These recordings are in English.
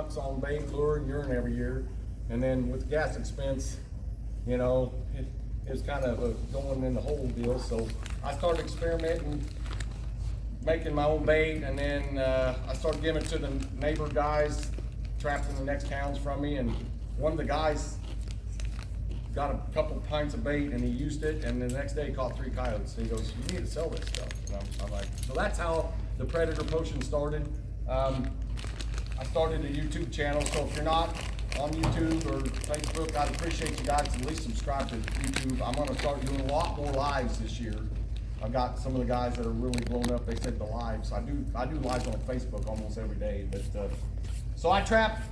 bucks on bait, lure, and urine every year. And then with the gas expense, you know, it was kind of a going in the hole deal. So I started experimenting, making my own bait, and then I started giving it to the neighbor guys trapped in the next towns from me. And one of the guys got a couple pints of bait and he used it, and the next day he caught 3 coyotes. And he goes, "You need to sell this stuff." And I'm like, so that's how the Predator Potion started. I started a YouTube channel, so if you're not on YouTube or Facebook, I'd appreciate you guys to at least subscribe to YouTube. I'm gonna start doing a lot more lives this year. I've got some of the guys that are really blown up. They said the lives. I do lives on Facebook almost every day. But so I trap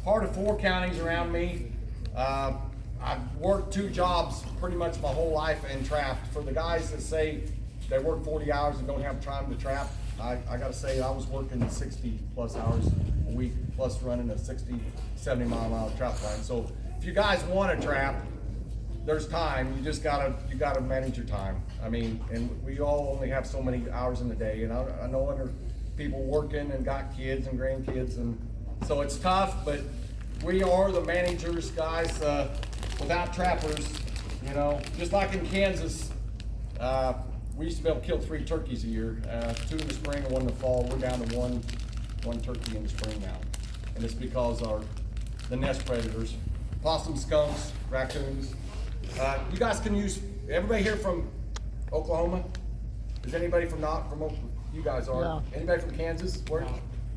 part of 4 counties around me. I've worked 2 jobs pretty much my whole life and trapped. For the guys that say they work 40 hours and don't have time to trap, I gotta say I was working 60 plus hours a week, plus running a 60, 70 mile an hour trap line. So if you guys want to trap, there's time. You just gotta manage your time. I mean, and we all only have so many hours in the day, and I know other people working and got kids and grandkids, and so it's tough, but we are the managers, guys. Without trappers, you know, just like in Kansas, we used to be able to kill 3 turkeys a year, 2 in the spring and 1 in the fall. We're down to one turkey in the spring now, and it's because the nest predators, possum, skunks, raccoons. You guys can use. Everybody here from Oklahoma? Is anybody from Oklahoma? You guys are. No. Anybody from Kansas? Where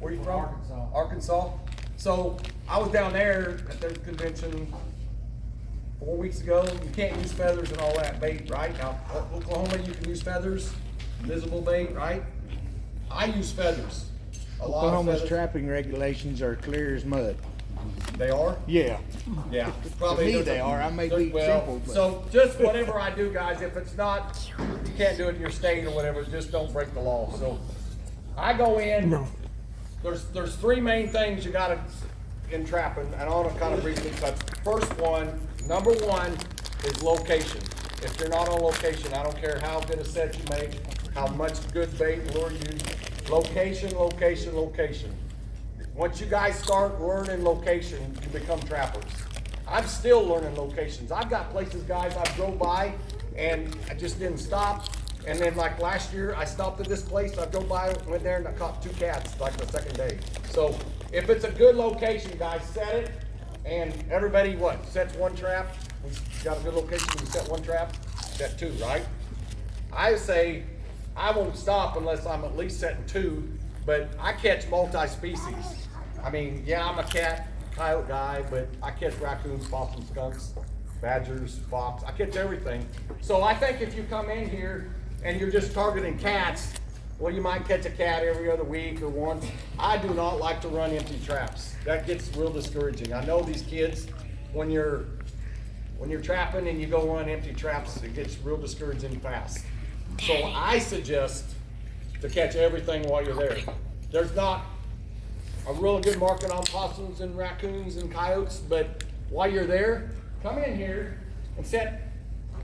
are you from? Arkansas. Arkansas. So I was down there at their convention 4 weeks ago. You can't use feathers and all that bait, right? Now, Oklahoma, you can use feathers, visible bait, right? I use feathers. A lot of Oklahoma's feathers. trapping regulations are clear as mud. They are? Yeah. Yeah. To Probably me there's they are. I may be well, simple, but so just whatever I do, guys, if it's not, you can't do it in your state or whatever, just don't break the law. So I go in, there's 3 main things you gotta in trapping, and I want to kind of briefly touch. First one, number 1 is location. If you're not on location, I don't care how good a set you make, how much good bait and lure you use, location, location, location. Once you guys start learning location, you become trappers. I'm still learning locations. I've got places, guys, I drove by and I just didn't stop. And then like last year, I stopped at this place, I drove by, went there and I caught 2 cats like the second day. So if it's a good location, guys, set it. And everybody, sets 1 trap? We got a good location, we set 1 trap, set 2, right? I say, I won't stop unless I'm at least setting 2, but I catch multi-species. I mean, yeah, I'm a cat, coyote guy, but I catch raccoons, possum, skunks, badgers, fox, I catch everything. So I think if you come in here and you're just targeting cats, well, you might catch a cat every other week or once. I do not like to run empty traps. That gets real discouraging. I know these kids, when you're trapping and you go run empty traps, it gets real discouraging fast. So I suggest to catch everything while you're there. There's not a really good market on possums and raccoons and coyotes, but while you're there, come in here and set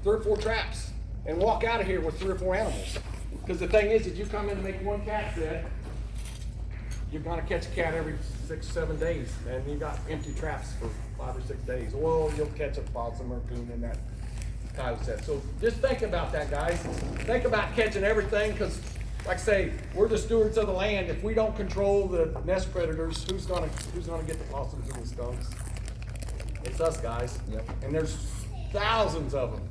3 or 4 traps and walk out of here with 3 or 4 animals. Because the thing is, if you come in and make 1 cat set, you're gonna catch a cat every 6, 7 days, and you got empty traps for 5 or 6 days. Well, you'll catch a possum or coon in that coyote set. So just think about that, guys. Think about catching everything, because like I say, we're the stewards of the land. If we don't control the nest predators, who's gonna get the possums and the skunks? It's us, guys. Yep. And there's thousands of them.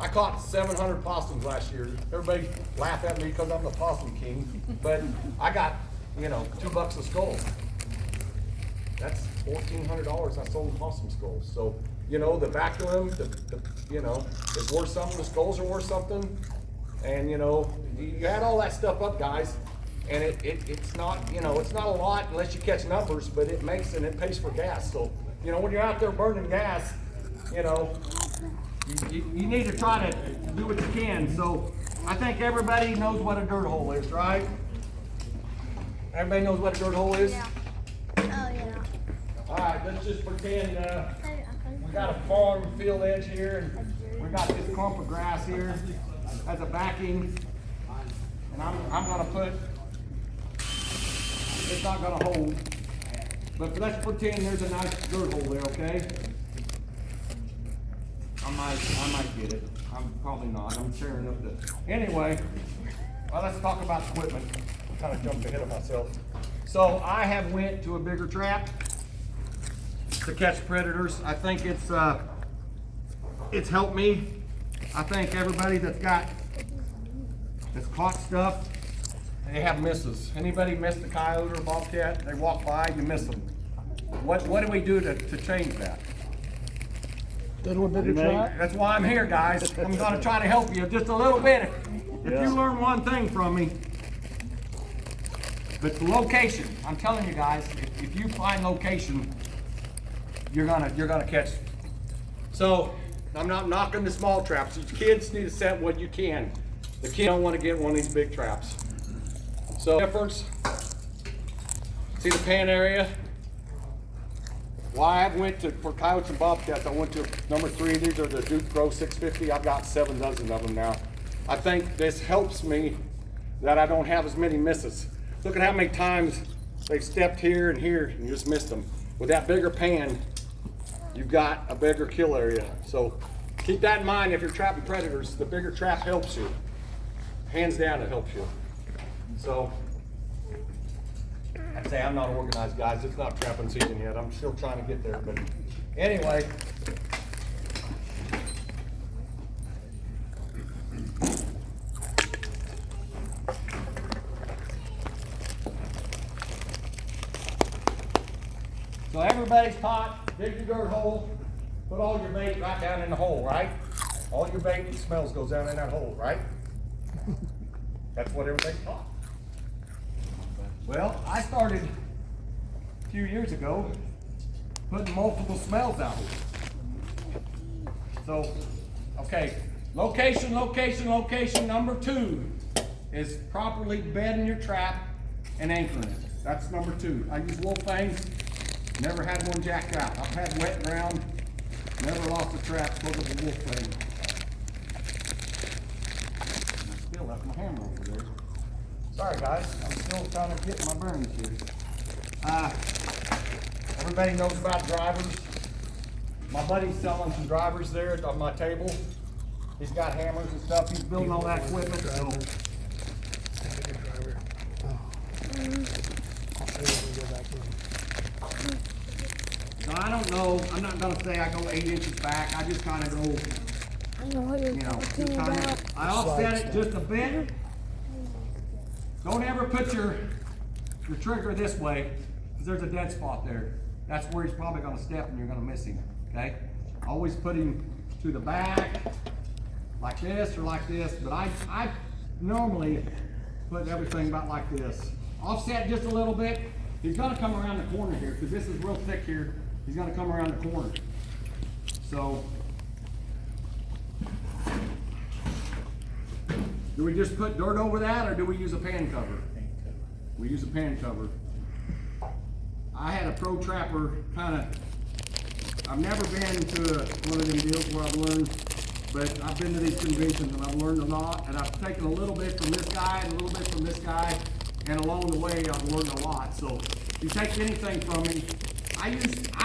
I caught 700 possums last year. Everybody laugh at me because I'm the possum king, but I got, $2 a skull. That's $1,400 I sold in possum skulls. So, the back of them, it's worth something. The skulls are worth something. And, you add all that stuff up, guys, and it's not, it's not a lot unless you catch numbers, but it makes and it pays for gas. So, when you're out there burning gas, you need to try to do what you can. So I think everybody knows what a dirt hole is, right? Everybody knows what a dirt hole is? Yeah. Oh, yeah. All right, let's just pretend we got a farm field edge here, and we got this clump of grass here as a backing. And I'm gonna put, it's not gonna hold. But let's pretend there's a nice dirt hole there, okay? I might get it. I'm probably not. I'm tearing up the. Anyway, well, let's talk about equipment. I kind of jumped ahead of myself. So I have went to a bigger trap to catch predators. I think it's helped me. I think everybody that's caught stuff, they have misses. Anybody missed a coyote or a bobcat? They walk by, you miss them. What do we do to change that? Little bit of try. That's why I'm here, guys. I'm gonna try to help you just a little bit. If you learn one thing from me, but the location, I'm telling you guys, if you find location, you're gonna catch. So I'm not knocking the small traps. You kids need to set what you can. The kids don't want to get one of these big traps. So difference. See the pan area? Why I went for coyotes and bobcats, I went to number 3. These are the Duke Pro 650. I've got 7 dozen of them now. I think this helps me that I don't have as many misses. Look at how many times they've stepped here and here and you just missed them. With that bigger pan, you've got a bigger kill area. So keep that in mind if you're trapping predators. The bigger trap helps you. Hands down, it helps you. So I'd say I'm not organized, guys. It's not trapping season yet. I'm still trying to get there. But anyway, so everybody's caught. Dig your dirt hole. Put all your bait right down in the hole, right? All your bait and smells goes down in that hole, right? That's what everybody's caught. Well, I started a few years ago putting multiple smells out. So, okay, location. Number 2 is properly bedding your trap and anchoring it. That's number 2. I use wolf fangs, never had one jacked out. I've had wet ground, never lost a trap because of a wolf fang. I still left my hammer over there. Sorry guys, I'm still trying to get my bearings here. Everybody knows about drivers. My buddy's selling some drivers there on my table. He's got hammers and stuff. He's building all that equipment. So. So I don't know. I'm not gonna say I go 8 inches back. I just kind of go. I know what you're talking about. I offset it just a bit. Don't ever put your trigger this way, because there's a dead spot there. That's where he's probably gonna step and you're gonna miss him, okay? Always put him to the back, like this or like this, but I normally put everything about like this. Offset just a little bit. He's gonna come around the corner here, because this is real thick here. He's gonna come around the corner. So, do we just put dirt over that, or do we use a pan cover? We use a pan cover. I had a pro trapper I've never been to one of them deals where I've learned, but I've been to these conventions and I've learned a lot, and I've taken a little bit from this guy and a little bit from this guy, and along the way I've learned a lot. So if you take anything from me, I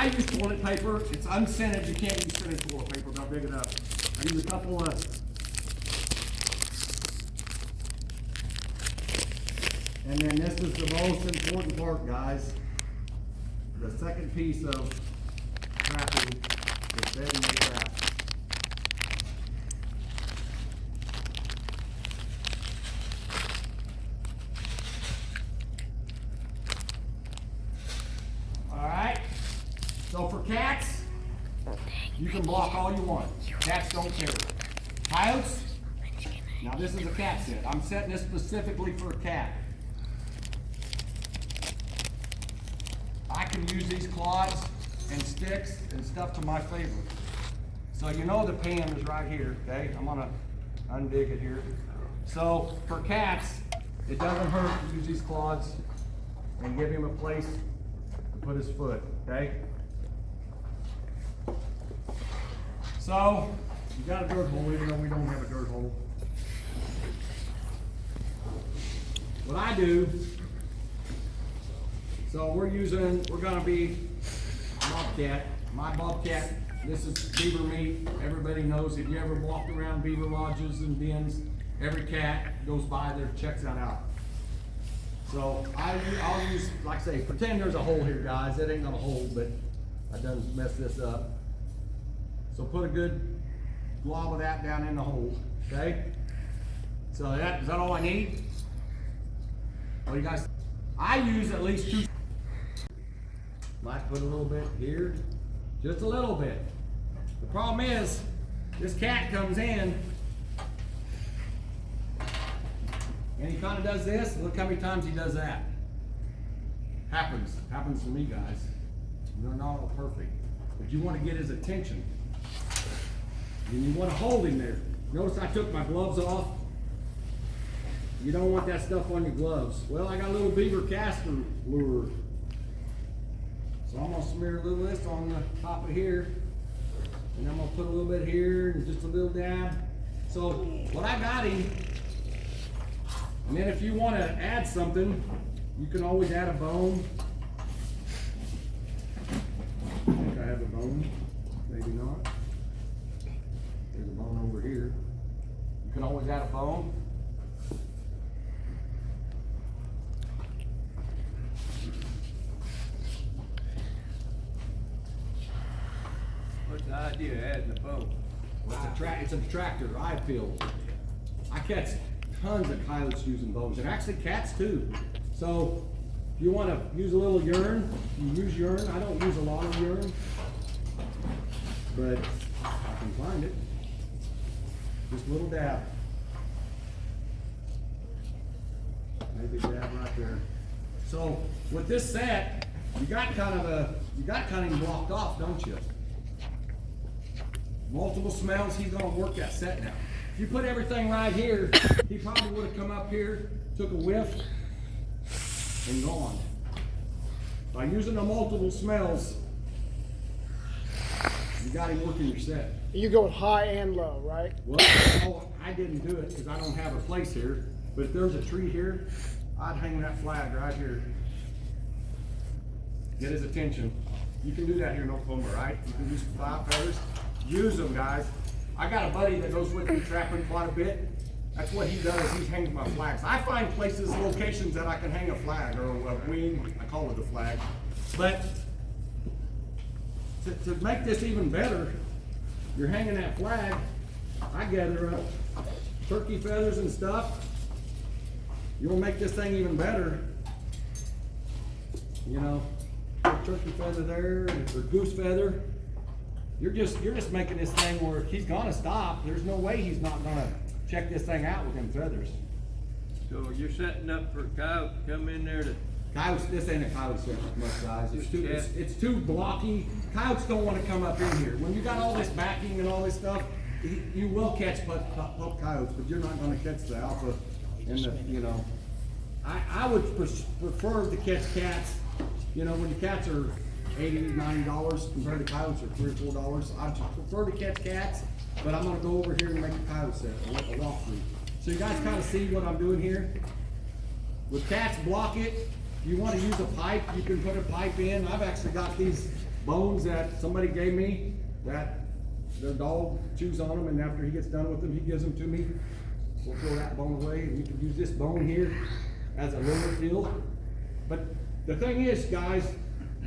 use toilet paper. It's unscented. You can't use scented toilet paper, but I'll dig it up. I use a couple of. And then this is the most important part, guys. The second piece of trapping is bedding the trap. Alright, so for cats, you can block all you want. Cats don't care. Coyotes, now this is a cat set. I'm setting this specifically for a cat. I can use these clods and sticks and stuff to my favor. So you know the pan is right here, okay? I'm gonna undig it here. So for cats, it doesn't hurt to use these clods and give him a place to put his foot, okay? So, you got a dirt hole even though we don't have a dirt hole. What I do, So we're gonna be bobcat. My bobcat, this is beaver meat. Everybody knows if you ever walked around beaver lodges and dens, every cat goes by there, checks that out. So I'll use, like I say, pretend there's a hole here, guys. It ain't gonna hold, but I done messed this up. So put a good glob of that down in the hole, okay? So is that all I need? What do you guys? I use at least 2. Might put a little bit here, just a little bit. The problem is, this cat comes in, and he kind of does this. Look how many times he does that. Happens to me, guys. They're not all perfect, but you want to get his attention, and you want to hold him there. Notice I took my gloves off. You don't want that stuff on your gloves. Well, I got a little beaver caster lure. So I'm gonna smear a little of this on the top of here. And I'm gonna put a little bit here and just a little dab. So what I got him, and then if you wanna add something, you can always add a bone. I think I have a bone, maybe not. There's a bone over here. You can always add a bone. What's the idea of adding a bone? Well, it's a detractor, I feel. I catch tons of coyotes using bones, and actually cats too. So if you want to use a little urine, you use urine. I don't use a lot of urine, but I can find it. Just a little dab. Maybe a dab right there. So with this set, you got kind of blocked off, don't you? Multiple smells, he's gonna work that set now. If you put everything right here, he probably would have come up here, took a whiff, and gone. By using the multiple smells, you got him working your set. You go high and low, right? Well, I didn't do it because I don't have a place here, but if there's a tree here, I'd hang that flag right here. Get his attention. You can do that here in Oklahoma, right? You can use 5 feathers. Use them, guys. I got a buddy that goes with me trapping quite a bit. That's what he does. He hangs my flags. I find places, locations that I can hang a flag or a wing. I call it a flag. But to make this even better, you're hanging that flag. I gather up turkey feathers and stuff. You want to make this thing even better, you know, put turkey feather there or goose feather. You're just making this thing where he's gonna stop. There's no way he's not gonna check this thing out with them feathers. So you're setting up for a coyote to come in there to... Coyotes, this ain't a coyote set much, guys. It's too blocky. Coyotes don't wanna come up in here. When you got all this backing and all this stuff, you will catch pup coyotes, but you're not gonna catch the alpha and the, you know. I would prefer to catch cats, you know, when the cats are $80, $90 compared to coyotes are $3 or $4. I prefer to catch cats, but I'm gonna go over here and make a coyote set, a walkthrough. So you guys kind of see what I'm doing here. With cats, block it. If you want to use a pipe, you can put a pipe in. I've actually got these bones that somebody gave me that their dog chews on them, and after he gets done with them, he gives them to me. We'll throw that bone away, and you can use this bone here as a lure field. But the thing is, guys,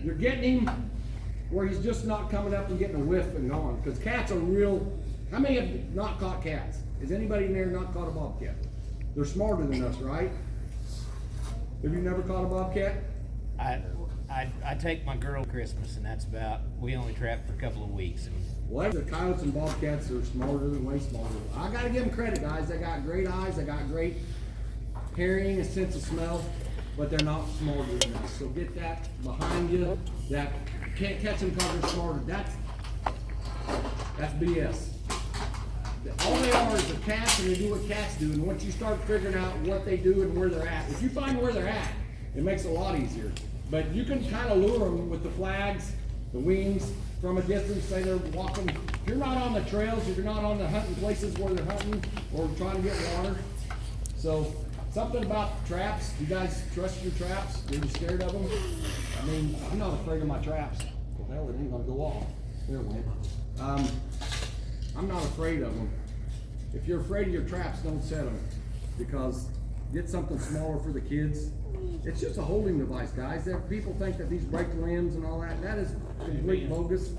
you're getting him where he's just not coming up and getting a whiff and gone. Because cats are real. How many have not caught cats? Is anybody in there not caught a bobcat? They're smarter than us, right? Have you never caught a bobcat? I take my girl to Christmas, and that's about, we only trap for a couple of weeks. And Well, the coyotes and bobcats are smarter than way smarter. I gotta give them credit, guys. They got great eyes, they got great hearing, a sense of smell, but they're not smarter than us. So get that behind you, that you can't catch them because they're smarter. That's BS. All they are is a cat, and they do what cats do. And once you start figuring out what they do and where they're at, if you find where they're at, it makes it a lot easier. But you can kind of lure them with the flags, the wings, from a distance. Say they're walking. If you're not on the trails, if you're not on the hunting places where they're hunting or trying to get water. So something about traps. You guys trust your traps? Are you scared of them? I mean, I'm not afraid of my traps. Well, hell, it ain't gonna go off. There it went. I'm not afraid of them. If you're afraid of your traps, don't set them. Because get something smaller for the kids. It's just a holding device, guys. People think that these break limbs and all that. That is complete bogus.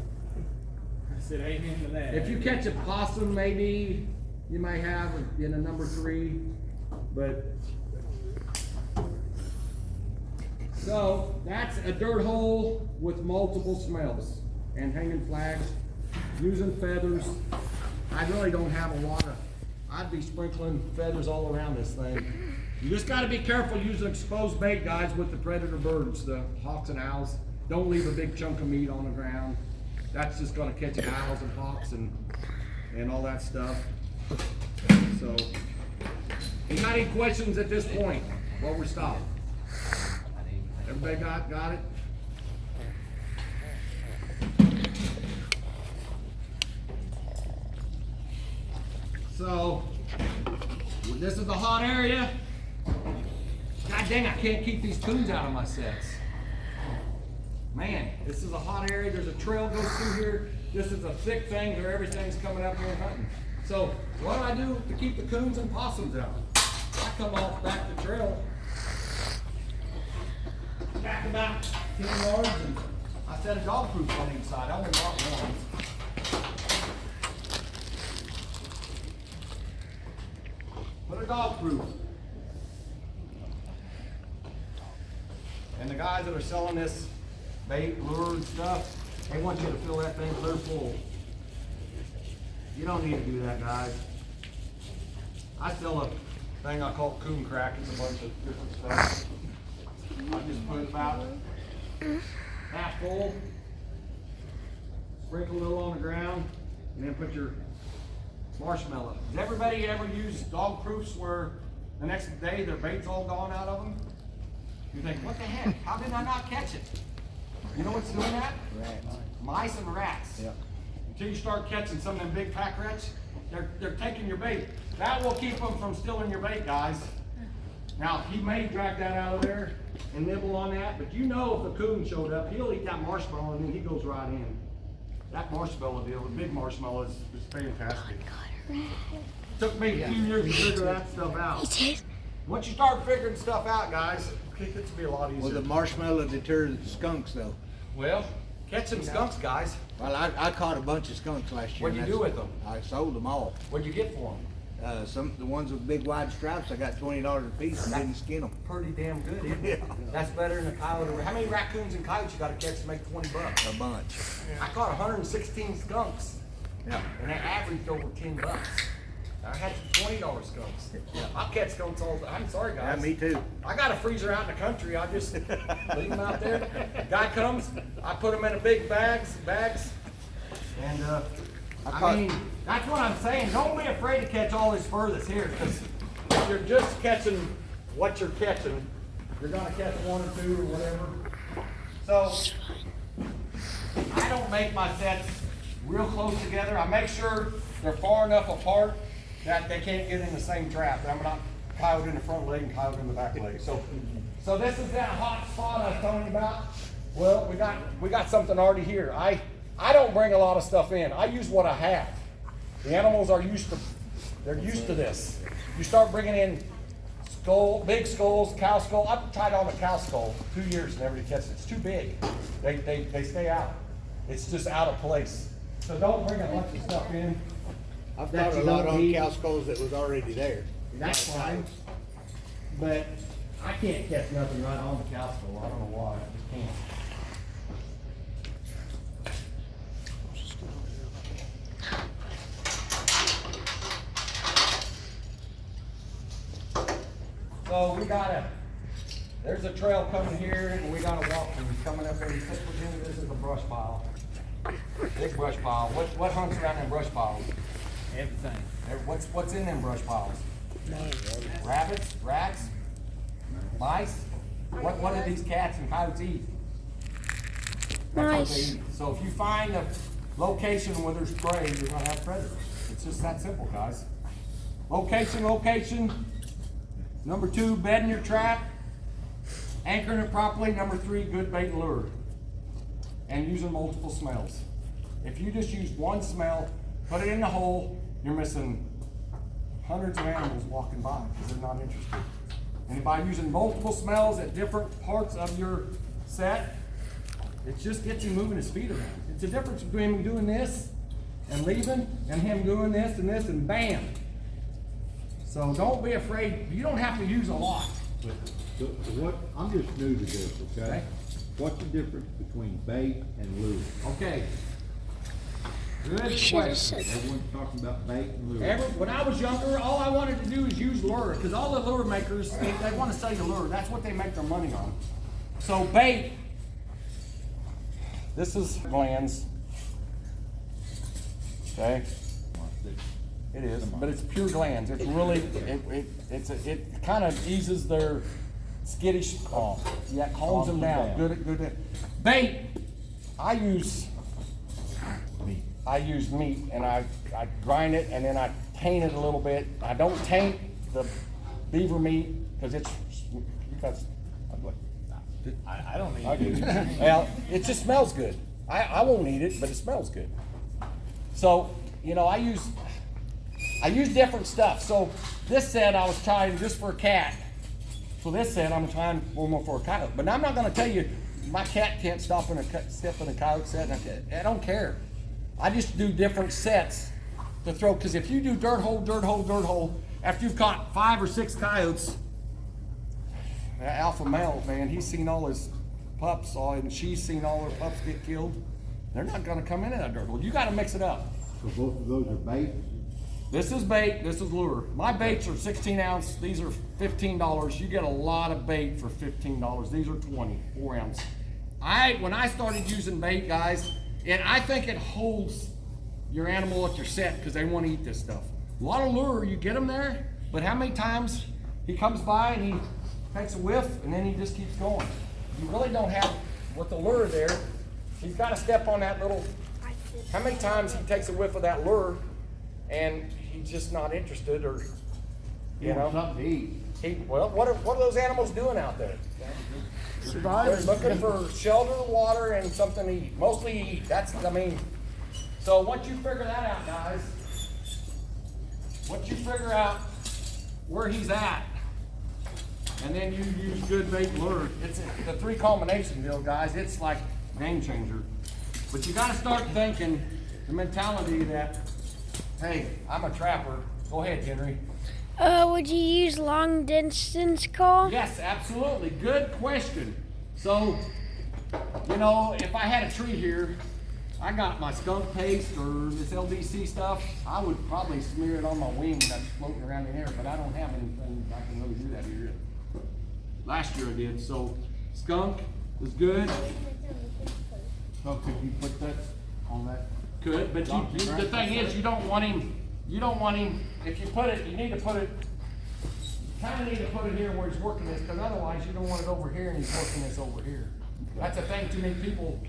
I said amen to that. If you catch a possum, maybe you might have in a number 3, but so that's a dirt hole with multiple smells and hanging flags, using feathers. I really don't have a lot of. I'd be sprinkling feathers all around this thing. You just got to be careful using exposed bait, guys, with the predator birds, the hawks and owls. Don't leave a big chunk of meat on the ground. That's just going to catch owls and hawks and all that stuff. So, you got any questions at this point while we're stopped? Everybody got it? So, this is a hot area. God dang, I can't keep these coons out of my sets. Man, this is a hot area. There's a trail goes through here. This is a thick thing where everything's coming up here and hunting. So, what do I do to keep the coons and possums out? I come off back the trail, back about 10 yards, and I set a dog proof on each side. I only brought one. Put a dog proof. And the guys that are selling this bait, lure, and stuff, they want you to fill that thing clear full. You don't need to do that, guys. I sell a thing I call coon crack. It's a bunch of different stuff. I just put about half full, sprinkle a little on the ground, and then put your marshmallow. Does everybody ever use dog proofs where the next day their bait's all gone out of them? You think, what the heck? How did I not catch it? You know what's doing that? Rats. Mice and rats. Yep. Until you start catching some of them big pack rats, they're taking your bait. That will keep them from stealing your bait, guys. Now, he may drag that out of there and nibble on that, but you know if a coon showed up, he'll eat that marshmallow and then he goes right in. That marshmallow deal, the big marshmallow is fantastic. Took me a few years to figure that stuff out. Once you start figuring stuff out, guys, it gets to be a lot easier. Well, the marshmallow deters skunks, though. Well, catch some skunks, guys. Well, I caught a bunch of skunks last year. What'd you do with them? I sold them all. What'd you get for them? The ones with big wide stripes, I got $20 a piece and didn't skin them. Pretty damn good, isn't it? Yeah. That's better than a coyote. How many raccoons and coyotes you gotta catch to make $20? A bunch. I caught 116 skunks, Yeah. and they averaged over $10. I had $20 skunks. I'll catch skunks all the time. I'm sorry, Yeah, guys. me too. I got a freezer out in the country. I just leave them out there. Guy comes, I put them in a big bags, and I mean, that's what I'm saying. Don't be afraid to catch all this fur that's here, because if you're just catching what you're catching, you're gonna catch 1 or 2 or whatever. So I don't make my sets real close together. I make sure they're far enough apart that they can't get in the same trap. I'm not coyote in the front leg and coyote in the back leg. So this is that hot spot I was telling you about. Well, we got something already here. I don't bring a lot of stuff in. I use what I have. The animals are used to this. You start bringing in big skulls, cow skull. I've tried on a cow skull 2 years and never catch it. It's too big. They stay out. It's just out of place. So don't bring a bunch of stuff in. I've that caught a you lot don't on need. cow skulls that was already there. That's fine. But I can't catch nothing right on the cow skull. I don't know why. I just can't. So there's a trail coming here, and we gotta walk through. Coming up in Virginia, this is a brush pile. Big brush pile. What hunts around in brush piles? Everything. What's in them brush piles? Rabbits, rats, mice. What do these cats and coyotes eat? That's what they Mice. eat. So if you find a location where there's prey, you're gonna have predators. It's just that simple, guys. Location. Number 2, bedding your trap, anchoring it properly. Number 3, good bait and lure, and using multiple smells. If you just use one smell, put it in the hole, you're missing hundreds of animals walking by because they're not interested. And by using multiple smells at different parts of your set, it just gets him moving his feet around. It's the difference between him doing this and leaving and him doing this and bam. So don't be afraid. You don't have to use a lot with it. So what, I'm just new to this, okay? Okay. What's the difference between bait and lure? Okay. Good should have question. said Everyone's talking about bait and lure. When I was younger, all I wanted to do is use lure, because all the lure makers, they want to sell you lure. That's what they make their money on. So bait, this is glands. Okay? It is, but it's pure glands. It's really, it kind of eases their skittish, yeah, calms them down. Good. Bait, I use meat, and I grind it, and then I taint it a little bit. I don't taint the beaver meat because it's, I don't I need do. Well, it just smells good. I won't eat it, but it smells good. So, you know, I use different stuff. So this set I was trying just for a cat. So this set I'm trying one more for a coyote. But I'm not going to tell you my cat can't step in a coyote set. I don't care. I just do different sets to throw, because if you do dirt hole, after you've caught 5 or 6 coyotes, the alpha male, man, he's seen all his pups, and she's seen all her pups get killed. They're not gonna come into that dirt hole. You gotta mix it up. So both of those are bait? This is bait, this is lure. My baits are 16 ounce, these are $15. You get a lot of bait for $15. These are 20, 4 ounce. When I started using bait, guys, and I think it holds your animal at your set because they want to eat this stuff. A lot of lure, you get them there, but how many times he comes by and he takes a whiff and then he just keeps going? You really don't have, with the lure there, he's got to step on that little, how many times he takes a whiff of that lure and he's just not interested, or, you know. Something to eat. Well, what are those animals doing out there? They're Surviving. looking for shelter, water, and something to eat. Mostly eat. So once you figure that out, guys, once you figure out where he's at, and then you use good bait and lure, it's the 3 combination deal, guys. It's like game changer. But you got to start thinking the mentality that, hey, I'm a trapper. Go ahead, Henry. Would you use long distance call? Yes, absolutely. Good question. So, you know, if I had a tree here, I got my skunk paste or this LDC stuff, I would probably smear it on my wing when that's floating around in the air, but I don't have anything I can really do that here. Last year I did. So, skunk is good. So could you put that on that? Could, but the thing is, you don't want him, if you put it, you need to put it, kind of need to put it here where he's working this, because otherwise you don't want it over here and he's working this over here. That's the thing, too many people,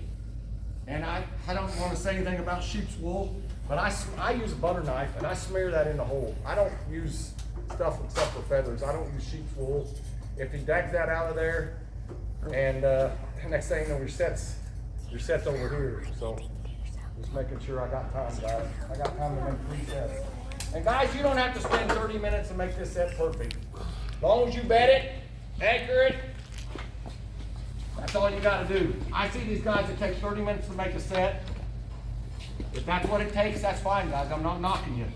and I don't want to say anything about sheep's wool, but I use a butter knife and I smear that in the hole. I don't use stuff except for feathers. I don't use sheep's wool. If he digs that out of there, and next thing you know, your set's over here, so. Just making sure I got time, guys. I got time to make 3 sets. And guys, you don't have to spend 30 minutes to make this set perfect. As long as you bed it, anchor it, that's all you gotta do. I see these guys that take 30 minutes to make a set. If that's what it takes, that's fine, guys. I'm not knocking you.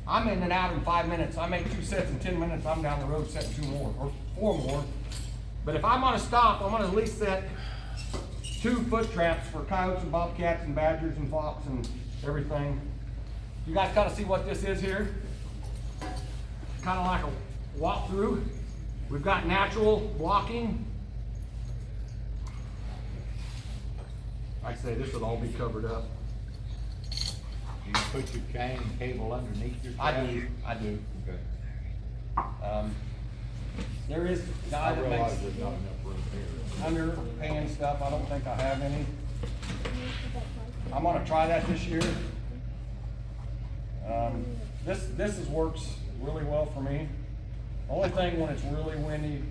I'm in and out in 5 minutes. I make 2 sets in 10 minutes. I'm down the road setting 2 more, or 4 more. But if I'm gonna stop, I'm gonna at least set 2 foot traps for coyotes and bobcats and badgers and fox and everything. You guys kind of see what this is here? Kind of like a walkthrough. We've got natural blocking. Like I say, this would all be covered up. You put your chain cable underneath your I trap? do. Okay. There is a guy I that realize makes there's not enough room here. underhand stuff. I don't think I have any. I'm gonna try that this year. This works really well for me. Only thing when it's really windy,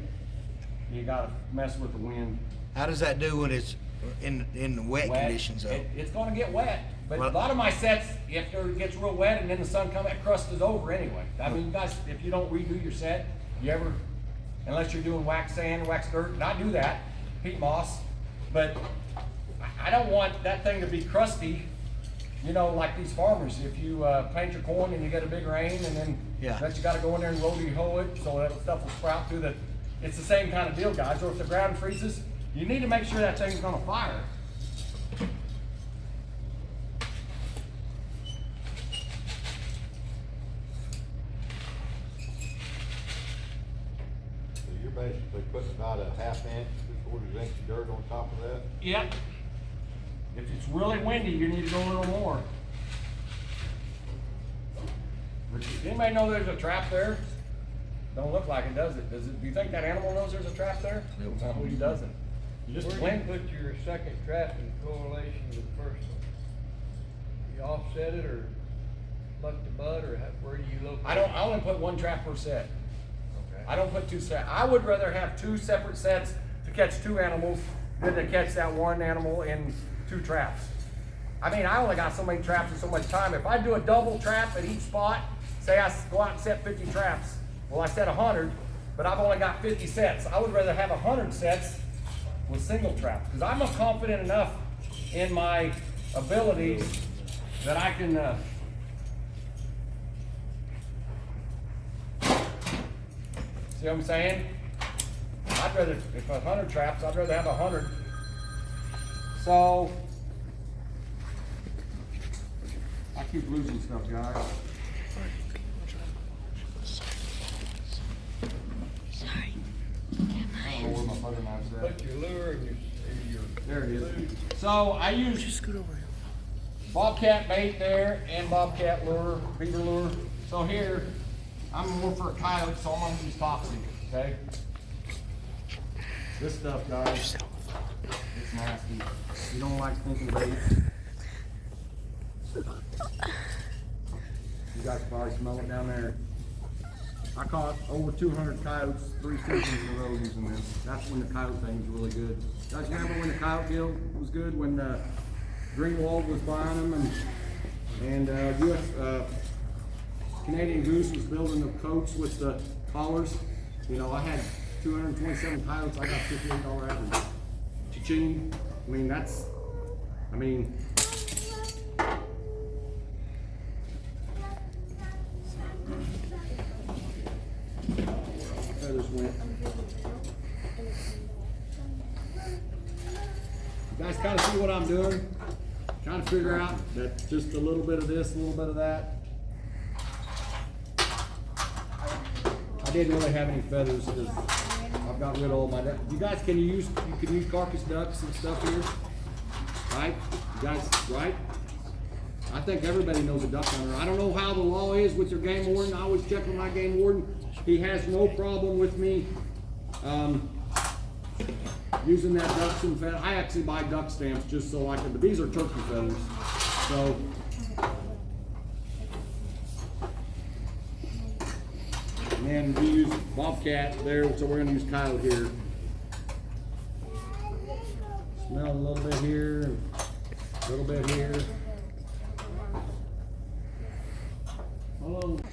you gotta mess with the wind. How does that do when it's in the wet conditions though? It's gonna get wet, but Well- a lot of my sets, if it gets real wet and then the sun comes, that crust is over anyway. I mean, you guys, if you don't redo your set, you ever, unless you're doing wax sand, wax dirt, and I do that, peat moss, but I don't want that thing to be crusty, you know, like these farmers. If you plant your corn and you get a big rain and then Yeah. that you gotta go in there and rotary hoe it so that stuff will sprout through the, it's the same kind of deal, guys. Or if the ground freezes, you need to make sure that thing's gonna fire. So you're basically putting about a half inch, 3/4 inch of dirt on top of that? Yep. If it's really windy, you need to go a little more. Anybody know there's a trap there? Don't look like it, does it? Do you think that animal knows there's a trap there? No, he doesn't. You just Where do you blend. put your second trap in correlation with the first one? You offset it or buck the butt, or where do you locate? I only put one trap per set. Okay. I don't put two sets. I would rather have two separate sets to catch two animals than to catch that one animal in two traps. I mean, I only got so many traps and so much time. If I do a double trap at each spot, say I go out and set 50 traps, well, I set 100, but I've only got 50 sets. I would rather have 100 sets with single traps, because I'm confident enough in my abilities that I can, see what I'm saying? I'd rather, if 100 traps, I'd rather have 100. So, I keep losing stuff, guys. Sorry. I don't know where my butter knife's at. Put your lure and your There it is. So I use bobcat bait there and bobcat lure, beaver lure. So here, I'm more for a coyote, so I'm gonna use toxic, okay? This stuff, guys, it's nasty. You don't like stinking bait. You guys can probably smell it down there. I caught over 200 coyotes 3 seasons in a row using this. That's when the coyote thing was really good. Guys, remember when the coyote deal was good? When Greenwald was buying them and US Canadian Goose was building the coats with the collars. You know, I had 227 coyotes. I got $58 average. Cha-ching. I mean, that's, I mean, feathers went. You guys kind of see what I'm doing? Trying to figure out that just a little bit of this, a little bit of that. I didn't really have any feathers because I've got rid of all my ducks. You guys can use carcass ducks and stuff here, right? You guys, right? I think everybody knows a duck hunter. I don't know how the law is with your game warden. I always check with my game warden. He has no problem with me using that duck and feather. I actually buy duck stamps just so I can, but these are turkey feathers. So, and then we use bobcat there, so we're gonna use coyote here. Smell a little bit here, a little bit here.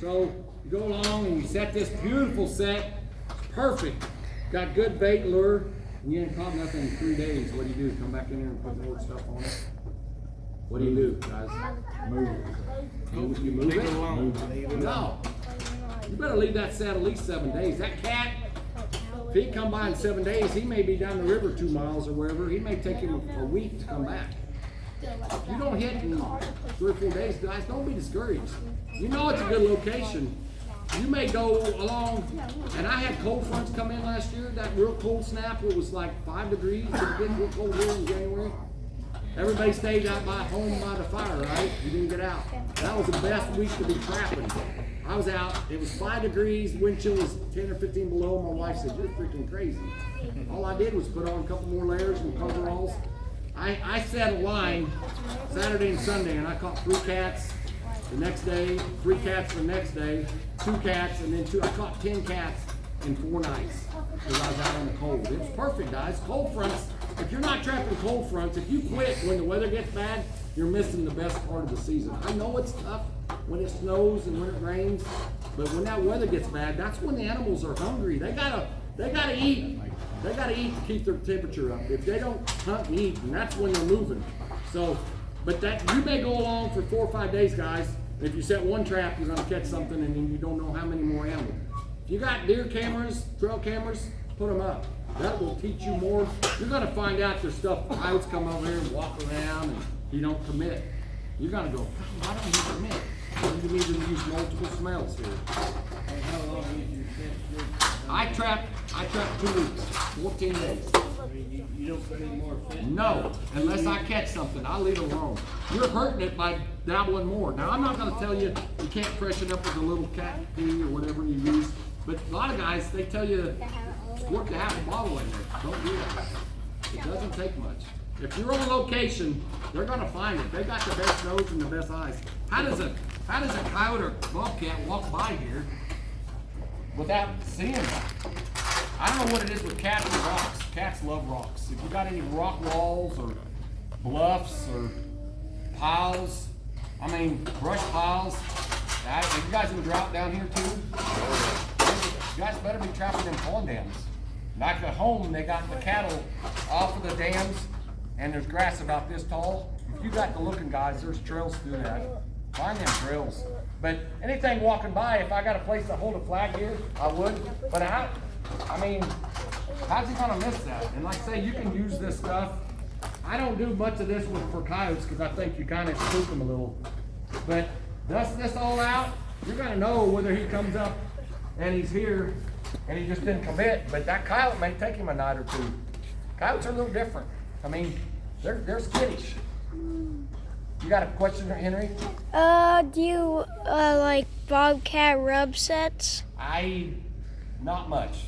So you go along and you set this beautiful set. It's perfect. Got good bait lure. And you ain't caught nothing in 3 days. What do you do? Come back in there and put more stuff on it? What do you do, guys? Move it. You move it? Move it. No. You better leave that set at least 7 days. That cat, if he come by in 7 days, he may be down the river 2 miles or wherever. He may take him a week to come back. If you don't hit in 3 or 4 days, guys, don't be discouraged. You know it's a good location. You may go along, and I had cold fronts come in last year, that real cold snap, it was like 5 degrees, it was getting real cold here in January. Everybody stayed out by home by the fire, right? You didn't get out. That was the best week to be trapping. I was out, it was 5 degrees, wind chill was 10 or 15 below. My wife said, "You're freaking crazy." All I did was put on a couple more layers and coveralls. I set a line Saturday and Sunday, and I caught 3 cats the next day, 3 cats the next day, 2 cats, and then 2. I caught 10 cats and 4 nights because I was out on the cold. It's perfect, guys. Cold fronts, if you're not trapping cold fronts, if you quit when the weather gets bad, you're missing the best part of the season. I know it's tough when it snows and when it rains, but when that weather gets bad, that's when the animals are hungry. They gotta eat. They gotta eat to keep their temperature up. If they don't hunt and eat, and that's when they're moving. So, but that you may go along for 4 or 5 days, guys. If you set one trap, you're gonna catch something, and then you don't know how many more animals. If you got deer cameras, trail cameras, put them up. That will teach you more. You're gonna find out there's stuff. Coyotes come over here and walk around, and you don't commit. You're gonna go, why don't you commit? You need to use multiple smells here. And how long is your scent good? I trapped 2 weeks, 14 days. I mean, you don't put any more scent? No, unless I catch something, I'll leave it alone. You're hurting it by dabbling more. Now, I'm not gonna tell you, you can't freshen up with a little cat pee or whatever you use, but a lot of guys, they tell you, squirt the half a bottle in there. Don't do that. It doesn't take much. If you're on location, they're gonna find it. They got the best nose and the best eyes. How does a coyote or bobcat walk by here without seeing that? I don't know what it is with cats and rocks. Cats love rocks. If you got any rock walls or bluffs or piles, I mean brush piles, are you guys in drought down here too? You guys better be trapping in pond dams. Like at home, they got the cattle off of the dams, and there's grass about this tall. If you got the looking, guys, there's trails through that. Find them trails. But anything walking by, if I got a place to hold a flag here, I would. But I mean, how's he gonna miss that? And like I say, you can use this stuff. I don't do much of this for coyotes because I think you kind of spook them a little. But dust this all out, you're gonna know whether he comes up and he's here and he just didn't commit. But that coyote may take him a night or 2. Coyotes are a little different. I mean, they're skittish. You got a question, Henry? Do you like bobcat rub sets? Not much.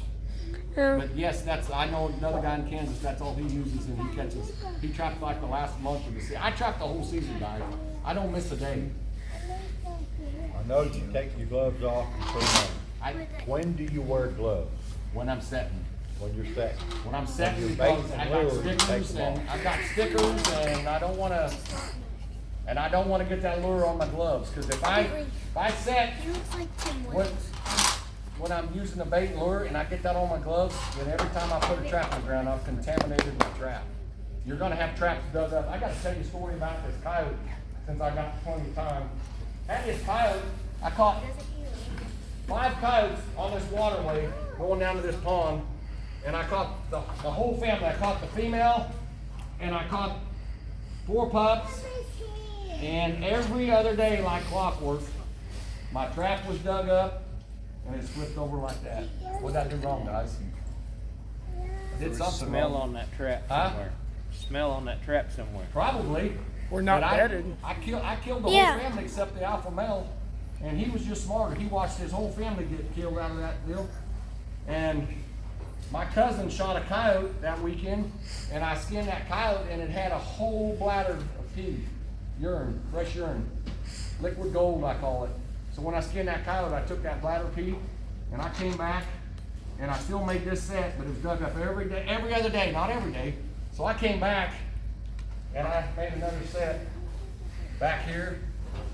No. But yes, I know another guy in Kansas, that's all he uses, and he trapped like the last month of the season. I trapped the whole season, guys. I don't miss a day. I know you take your gloves off and put them on. When do you wear gloves? When I'm setting. When you're setting? When I'm setting, you're because baiting I got lures, take stickers, them and off. I got stickers, and I don't wanna get that lure on my gloves, because if I set when I'm using the bait and lure and I get that on my gloves, then every time I put a trap on the ground, I've contaminated my trap. You're gonna have traps dug up. I gotta tell you a story about this coyote, since I got plenty of time. At this coyote, I caught 5 coyotes on this waterway going down to this pond, and I caught the whole family. I caught the female, and I caught 4 pups, and every other day, like clockwork, my trap was dug up, and it flipped over like that. What did I do wrong, guys? I did something Smell wrong. on that trap Huh? somewhere. Smell on that trap somewhere. Probably. We're not But bedded. I killed the Yeah. whole family except the alpha male, and he was just smarter. He watched his whole family get killed out of that deal. And my cousin shot a coyote that weekend, and I skinned that coyote, and it had a whole bladder of pee, urine, fresh urine, liquid gold, I call it. So when I skinned that coyote, I took that bladder pee, and I came back, and I still made this set, but it was dug up every day, every other day, not every day. So I came back, and I made another set back here,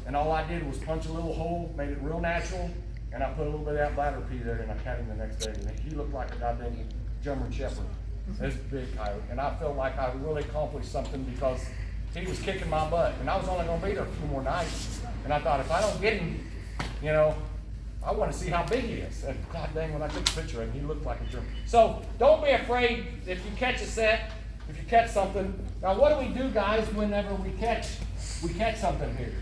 and all I did was punch a little hole, made it real natural, and I put a little bit of that bladder pea there, and I cut him the next day, and he looked like a goddamn German Shepherd. This big coyote, and I felt like I really accomplished something because he was kicking my butt, and I was only gonna be there a few more nights, and I thought if I don't get him, you know, I want to see how big he is. And god dang, when I took a picture of him, he looked like a German. So don't be afraid if you catch a set, if you catch something. Now what do we do, guys, whenever we catch something here?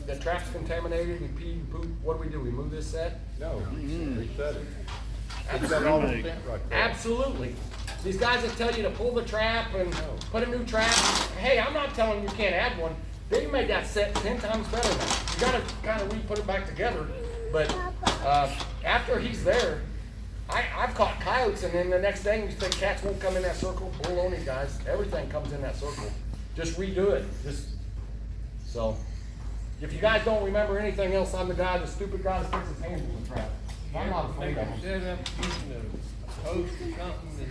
The trap's contaminated, we pee, poop, what do? We move this set? No, reset it. It's got all the scent right there. Absolutely. These guys that tell you to pull the trap and put a new trap, hey, I'm not telling you can't add one. They made that set 10 times better now. You gotta kind of re-put it back together. But after he's there, I've caught coyotes, and then the next day you think cats won't come in that circle. Baloney, guys. Everything comes in that circle. Just redo it. So, if you guys don't remember anything else, I'm the stupid guy that sticks his hands in the trap. I'm not afraid of them. Set up using a post or something and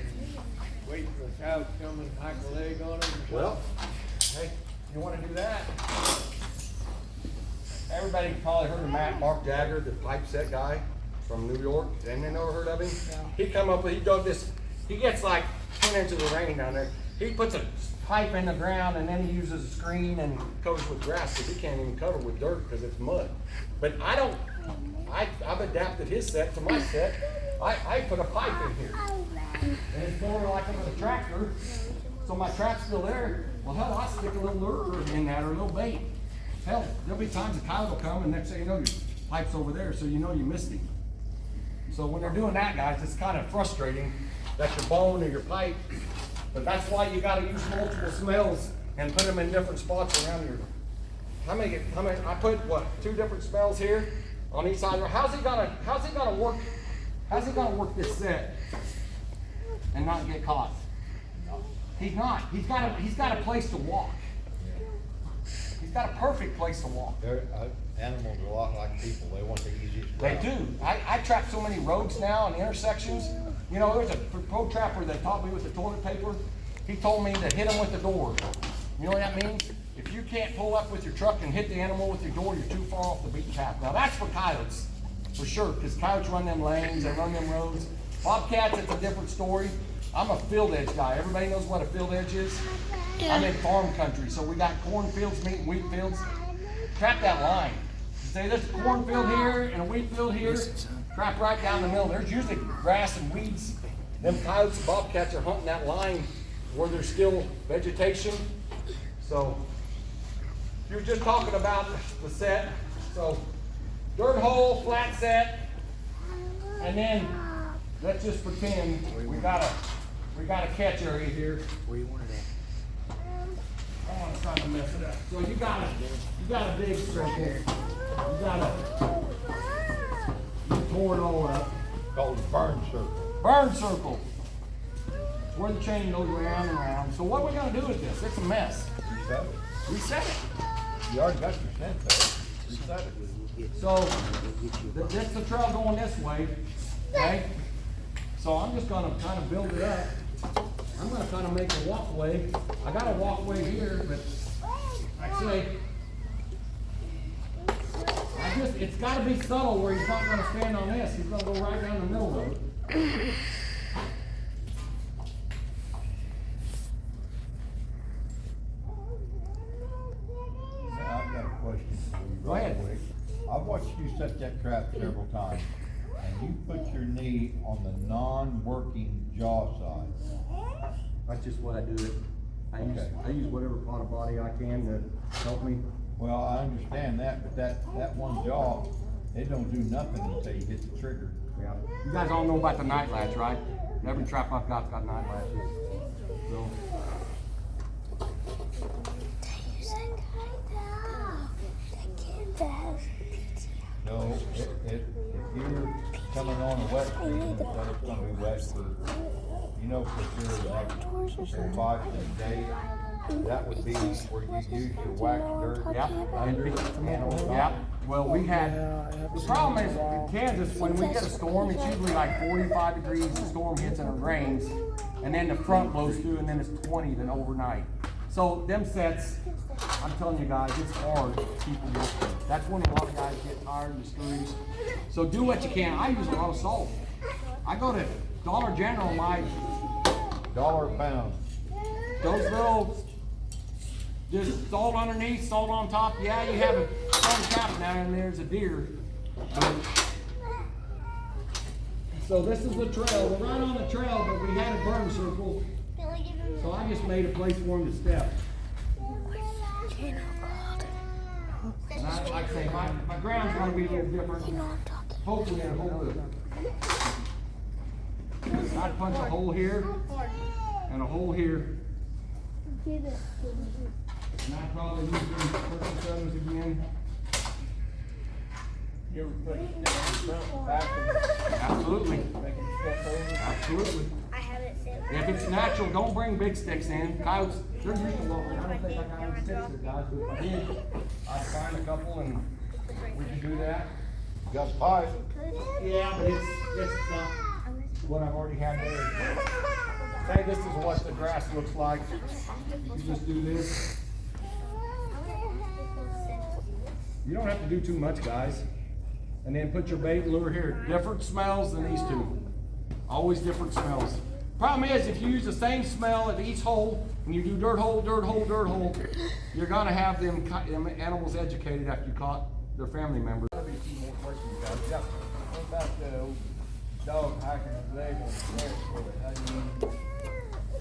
wait for the cow to come and hack a leg on it or something. Well, hey, you wanna do that? Everybody probably heard of Mark Jagger, the pipe set guy from New York. Anyone never heard of him? He come up with, he dug this, he gets like 10 inches of rain down there. He puts a pipe in the ground and then he uses a screen and covers with grass because he can't even cover with dirt because it's mud. But I've adapted his set to my set. I put a pipe in here. And it's more like with a tractor. So my trap's still there. Well, hell, I stick a little lure in that or a little bait. Hell, there'll be times a cow will come and next thing you know, your pipe's over there, so you know you missed him. So when they're doing that, guys, it's kind of frustrating that your bone or your pipe, but that's why you gotta use multiple smells and put them in different spots around your, I put what, 2 different smells here on each side. How's he gonna work this set and not get caught? He's not. He's got a place to walk. He's got a perfect place to walk. Animals are a lot like people, they want the easiest route. They do. I trap so many roads now and intersections. You know, there's a pro trapper that taught me with the toilet paper. He told me to hit them with the door. You know what that means? If you can't pull up with your truck and hit the animal with your door, you're too far off the beaten path. Now that's for coyotes, for sure, because coyotes run them lanes, they run them roads. Bobcats, it's a different story. I'm a field edge guy. Everybody knows what a field edge is? I'm in farm country, so we got cornfields meeting wheat fields. Trap that line. Say there's a cornfield here and a wheat field here. Trap right down the middle. There's usually grass and weeds. Them coyotes, bobcats are hunting that line where there's still vegetation. So you're just talking about the set. So dirt hole, flat set, and then let's just pretend we got a catch area here. Where you wanted at? I want to try to mess it up. So you got a big circle. You tore it all up. Called a burn circle. Burn circle. It's where the chain goes around and around. So what are we gonna do with this? It's a mess. Reset it. Reset it. You already got your scent there. Reset it. So this is the trail going this way, okay? So I'm just gonna kind of build it up. I'm gonna kind of make a walkway. I got a walkway here, but like I say, it's gotta be subtle where he's not gonna stand on this. He's gonna go right down the middle of it. Now, I've got a question for you. Go ahead. Quick. I've watched you set that trap several times, and you put your knee on the non-working jaw side. That's just what I do. Okay. I use whatever pot of body I can to help me. Well, I understand that, but that one jaw, it don't do nothing until you hit the trigger. Yeah. You guys all know about the night latch, right? Every trap I've got night latches. So. So, if you're coming on a wet season, then it's gonna be wet for, you know, for sure the next 5 to 6 days. That would be where you use your wax dirt. Yep. Under the animal. Yep. Well, we had, the problem is in Kansas, when we get a storm, it's usually like 45 degrees, the storm hits and it rains, and then the front blows through and then it's 20 then overnight. So them sets, I'm telling you guys, it's hard to keep them working. That's when a lot of guys get tired and discouraged. So do what you can. I use a lot of salt. I go to Dollar General, my $1 a pound. those little, just salt underneath, salt on top. Yeah, you have a sun cap down and there's a deer. So this is the trail. We're right on the trail, but we had a burn circle. So I just made a place for him to step. And like I say, my ground's gonna be a little different. Hopefully in a hole. I'd punch a hole here and a hole here. And I'd probably use those purple feathers again. You ever put it down front, back, and Absolutely. make them step over? Absolutely. If it's natural, don't bring big sticks in. Coyotes, they're usually local. I don't think I got any sticks here, guys, but if I did, I'd find a couple and we could do that. You got the pipe. Yeah, but it's not what I've already had there. Say this is what the grass looks like. You just do this. You don't have to do too much, guys. And then put your bait and lure here. Different smells than these two. Always different smells. Problem is, if you use the same smell at each hole, and you do dirt hole, dirt hole, dirt hole, you're gonna have them animals educated after you caught their family members. What about the old dog hacking his leg on the snare for it? How do you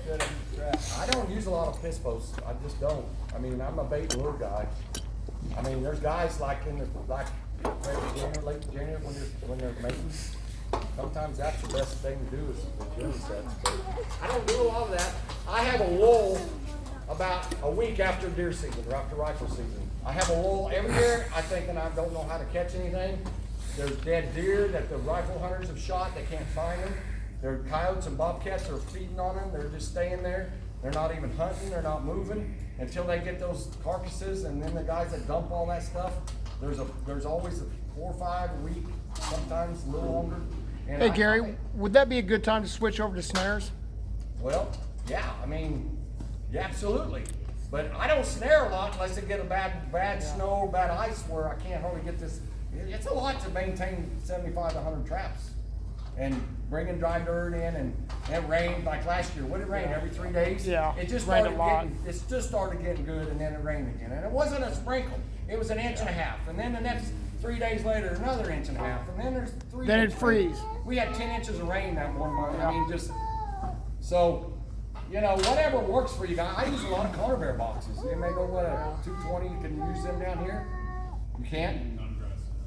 set up the trap? I don't use a lot of piss posts. I just don't. I mean, I'm a bait and lure guy. I mean, there's guys like in the late January when they're mating. Sometimes that's the best thing to do is the June sets. But I don't do a lot of that. I have a lull about a week after deer season or after rifle season. I have a lull every year. I think, and I don't know how to catch anything. There's dead deer that the rifle hunters have shot. They can't find them. There are coyotes and bobcats are feeding on them. They're just staying there. They're not even hunting. They're not moving until they get those carcasses. And then the guys that dump all that stuff, there's always a 4 or 5 a week, sometimes a little longer. And Hey Gary, would that be a good time to switch over to snares? Well, yeah, I mean, yeah, absolutely. But I don't snare a lot unless I get a bad snow, bad ice where I can't hardly get this. It's a lot to maintain 75 to 100 traps. And bringing dry dirt in, and it rained like last year. What did it rain every 3 days? Yeah, It just rained a started lot. getting, it just started getting good, and then it rained again. And it wasn't a sprinkle. It was an inch and a half. And then the next 3 days later, another inch and a half. And then there's 3 Then inches. it'd freeze. We had 10 inches of rain that one month. I mean, just, so, you know, whatever works for you guys. I use a lot of color bear boxes. You may go, what, 220, you can use them down here? You can't?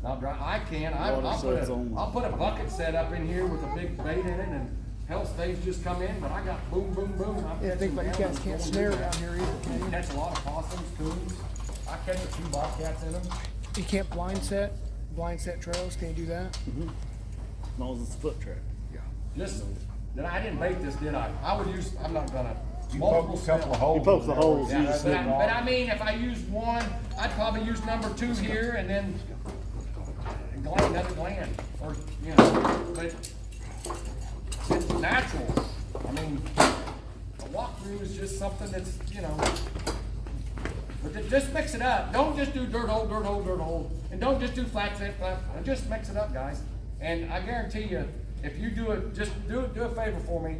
Not dry. I can. I'll put a bucket set up in here with a big bait in it, and hell, staves just come in, but I got boom, boom, boom. I'm Yeah, I think catching like you guys animals can't going snare through down that. here either, can You you? catch a lot of possums, coons. I catch a few bobcats in them. You can't blind set trails, can you do that? As long as it's a foot trap. Just, I didn't bait this, did I? I would use, I'm not gonna. You poke a couple of holes. You poke the holes, Yeah, you just but slip but I mean, if I used one, I'd probably use number 2 here and then another gland, or, you know, but it's natural. I mean, a walkthrough is just something that's, you know, but just mix it up. Don't just do dirt hole, dirt hole, dirt hole, and don't just do flat set, just mix it up, guys. And I guarantee you, if you do it, just do a favor for me.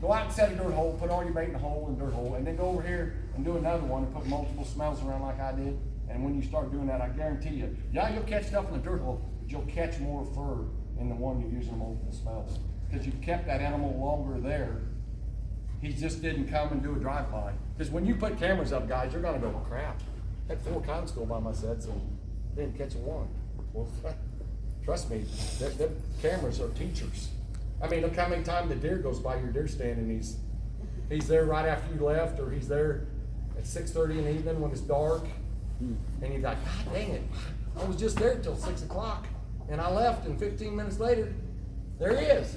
Go out and set a dirt hole, put all your bait in the hole and dirt hole, and then go over here and do another one and put multiple smells around like I did. And when you start doing that, I guarantee you, yeah, you'll catch stuff in the dirt hole, but you'll catch more fur in the one you're using multiple smells. Because you've kept that animal longer there. He just didn't come and do a drive-by. Because when you put cameras up, guys, you're gonna go, crap. I had 4 coyotes go by my sets and didn't catch one. Well, trust me, the cameras are teachers. I mean, look how many times the deer goes by your deer stand and he's there right after you left, or he's there at 6:30 in the evening when it's dark. And you're like, God dang it, I was just there till 6 o'clock and I left, and 15 minutes later, there he is.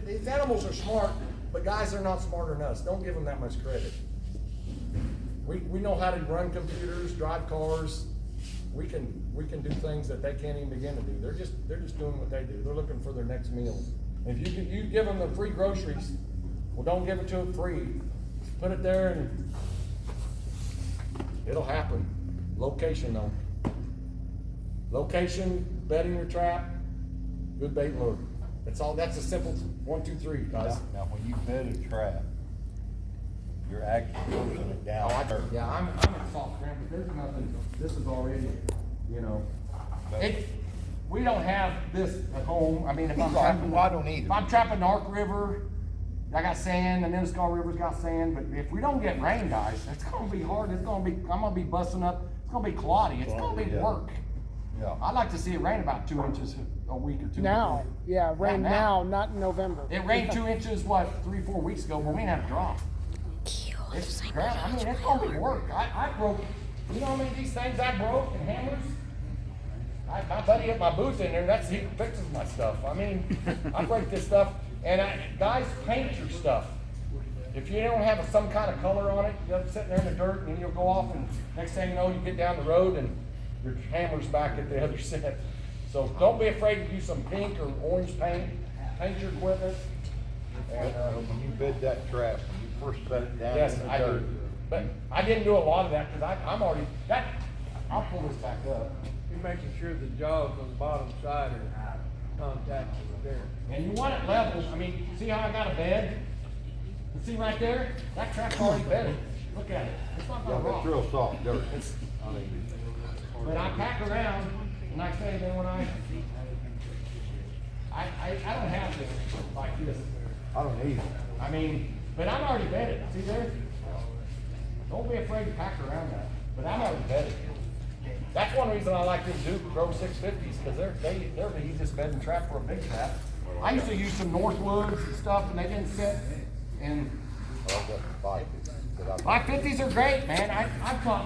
These animals are smart, but guys are not smarter than us. Don't give them that much credit. We know how to run computers, drive cars. We can do things that they can't even begin to do. They're just doing what they do. They're looking for their next meal. If you give them the free groceries, well, don't give it to them free. Put it there and it'll happen. Location though. Location, bedding your trap, good bait and lure. That's all. That's a simple 1, 2, 3, guys. Now, when you bed a trap, you're actually closing it down. I'm in soft ground, but there's nothing. This is already, you know. We don't have this at home. I mean, if I'm trapping, Well, I don't either. if I'm trapping Ark River, I got sand, and then Skull River's got sand. But if we don't get rain, guys, it's gonna be hard. I'm gonna be busting up. It's gonna be cloddy. It's gonna be Yeah. work. Yeah. I'd like to see it rain about 2 inches a week or two. Now, yeah, rain Not now, not in November. It rained 2 inches, what, 3, 4 weeks ago, but we didn't have a drop. It's crap. I mean, it's gonna be work. I broke, you know how many of these things I broke and hammers? My buddy at my booth in there, he fixes my stuff. I mean, I break this stuff, and guys, paint your stuff. If you don't have some kind of color on it, you're sitting there in the dirt, and you'll go off, and next thing you know, you get down the road, and your hammer's back at the other set. So don't be afraid to use some pink or orange paint, paint your equipment. And, When you bid that trap, when you first set it down yes, in the I dirt. do. But I didn't do a lot of that because I'm already, I'll pull this back up. You're making sure the jaws on the bottom side are contacted with there. And you want it level. I mean, see how I got a bed? You see right there? That trap's already bedded. Look at it. It's not Yeah, gonna that's rock. real soft dirt. But I pack around, and I say then when I don't have this like this. I don't need it. I mean, but I'm already bedded. See there? Don't be afraid to pack around that. But I'm already bedded. That's one reason I like them Duke Pro 650s because they're the easiest bedding trap for a big trap. I used to use some Northwoods and stuff, and they didn't fit. And Well, I've got the 550s, but my 50s are great, man. I've caught.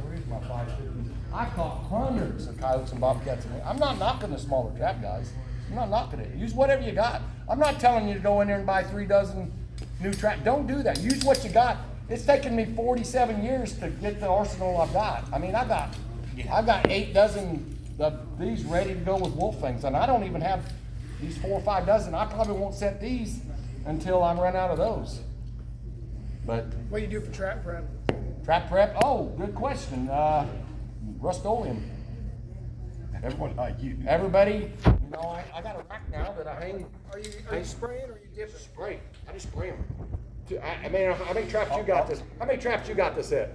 Where's my 550s? I've caught hundreds of coyotes and bobcats in there. I'm not knocking the smaller trap guys. I'm not knocking it. Use whatever you got. I'm not telling you to go in there and buy 3 dozen new trap. Don't do that. Use what you got. It's taken me 47 years to get the arsenal I've got. I mean, I've got 8 dozen of these ready to go with wolf fangs, and I don't even have these 4 or 5 dozen. I probably won't set these until I run out of those. But What do you do for trap prep? trap prep? Oh, good question. Rust-Oleum. everyone like you. Everybody, you know, I got a rack now that I hang. Are you spraying or are you dipping? Spray. I just spray them. I mean, how many traps you got this? How many traps you got this set?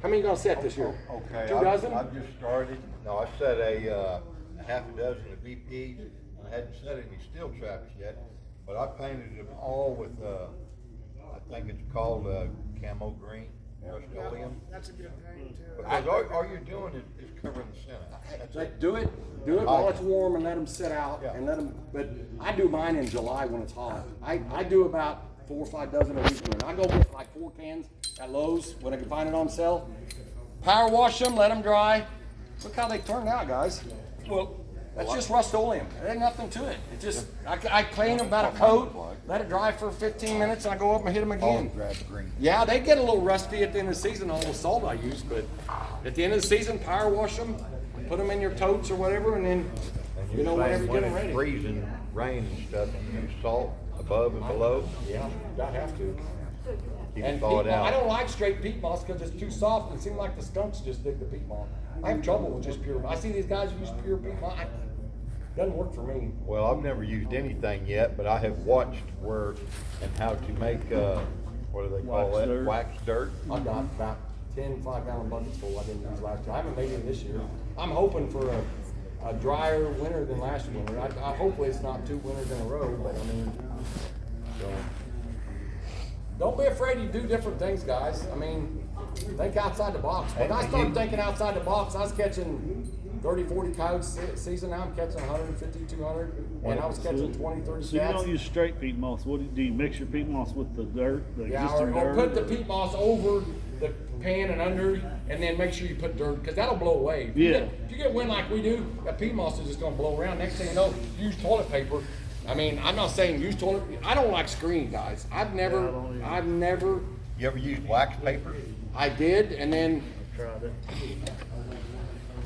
How many you gonna set this year? Okay, 2 I've dozen? just started. No, I set a half a dozen of BPs. I hadn't set any steel traps yet, but I painted them all with, I think it's called camo green, Rust-Oleum. That's a good paint too. Because all you're doing is covering the center. That's it. Do it while it's warm and let them sit out Yeah. and let them, but I do mine in July when it's hot. I do about 4 or 5 dozen a week, and I go get like 4 cans at Lowe's when I can find it on sale. Power wash them, let them dry. Look how they turned out, guys. Well, that's just Rust-Oleum. There ain't nothing to it. It just, I clean them about a coat, let it dry for 15 minutes, and I go up and hit them again. Grab the green. Yeah, they get a little rusty at the end of the season, all the salt I use, but at the end of the season, power wash them, put them in your totes or whatever, and then, And you know, whenever you get them when ready. it's freezing, rain and stuff, you use salt above and below. Yeah, you have to. Keep And it thawed peat moss, I out. don't like straight peat moss because it's too soft and it seems like the skunks just dig the peat moss. I have trouble with just pure. I see these guys who use pure peat moss. Doesn't work for me. Well, I've never used anything yet, but I have watched where and how to make, what do they call Wax that? dirt. Wax dirt. I got about 10 5-gallon buckets full I didn't use last year. I haven't made it this year. I'm hoping for a drier winter than last winter. I hopefully it's not 2 winters in a row, but I mean, so. Don't be afraid to do different things, guys. I mean, think outside the box. When I started thinking outside the box, I was catching 30, 40 coyotes a season. Now I'm catching 150, 200, and I was catching 20, 30 So you cats. don't use straight peat moss. What do you mix your peat moss with the dirt, the Yeah, existing or dirt? put the peat moss over the pan and under, and then make sure you put dirt, because that'll blow away. Yeah. If you get wind like we do, that peat moss is just gonna blow around. Next thing you know, use toilet paper. I mean, I'm not saying use toilet, I don't like screen, guys. I've never, You ever used wax paper? I did, and then Tried it.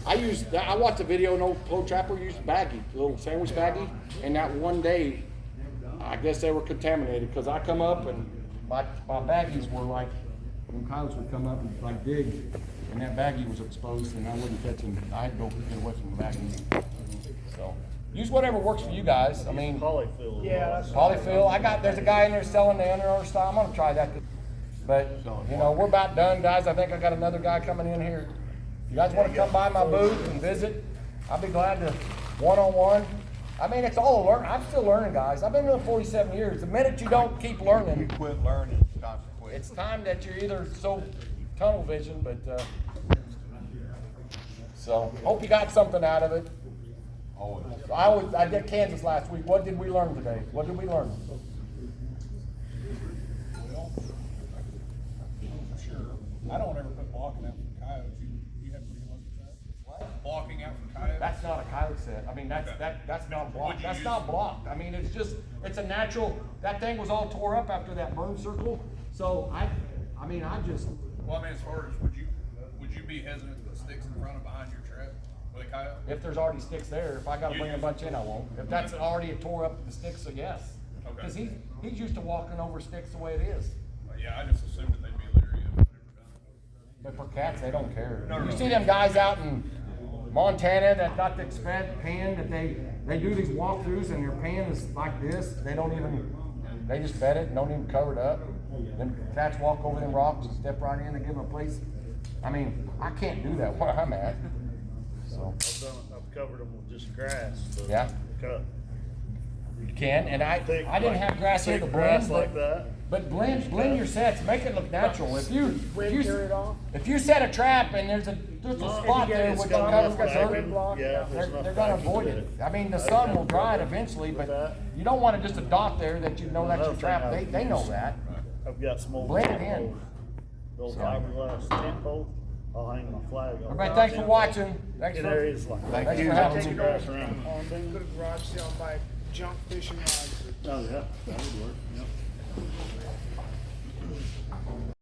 I watched a video, an old pro trapper used a baggie, a little sandwich baggie, and that one day, I guess they were contaminated, because I come up and my baggies were like, when coyotes would come up and like dig, and that baggie was exposed, and I wouldn't catch them. I had to go get away from the baggies. So, use whatever works for you guys. I mean, Polyfill. Yeah, that's polyfill, there's a guy in there selling the under style. I'm gonna try that. But, you know, we're about done, guys. I think I got another guy coming in here. You guys wanna come by my booth and visit? I'll be glad to, one-on-one. I mean, it's all a learn. I'm still learning, guys. I've been doing 47 years. The minute you don't keep You learning, quit learning, it's time to quit. it's time that you're either so tunnel vision, but, so, hope you got something out of it. Always. I did Kansas last week. What did we learn today? What did we learn? I don't ever put blocking out for coyotes. You have pretty low with that. What? Blocking out for coyotes. That's not a coyote set. I mean, that's not blocked. Would you That's use- not blocked. I mean, it's a natural, that thing was all tore up after that burn circle. So I Well, I mean, as far as would you be hesitant to put sticks in front and behind your trap? With a coyote? If there's already sticks there, if I gotta bring a bunch in, I won't. If that's already tore up the sticks, so yes. Okay. Cause he's used to walking over sticks the way it is. Yeah, I just assumed that they'd be leery of it. But for cats, they don't care. You see them guys out in Montana that got the pen that they do these walkthroughs and their pen is like this. They don't even, they just bed it and don't even cover it up. Then cats walk over them rocks and step right in and give them a place. I mean, I can't do that where I'm at. So, I've covered them with just grass. So yeah, cut. you can. And I didn't have grass here to Thick blend, grass like that. but blend your sets, make it look natural. If you set a trap and there's a spot there with they're gonna avoid it. I mean, the sun will dry it eventually, but you don't want to just a dot there that you know that's your trap. They know that. I've got some old Blend it in. those fiberglass tent poles. I'll hang my flag on. Everybody, thanks for watching. Thanks In for areas like that. thanks for having me. Grass around. Go to the garage sale and buy junk fishing rods. Oh, yeah, that would work, yep.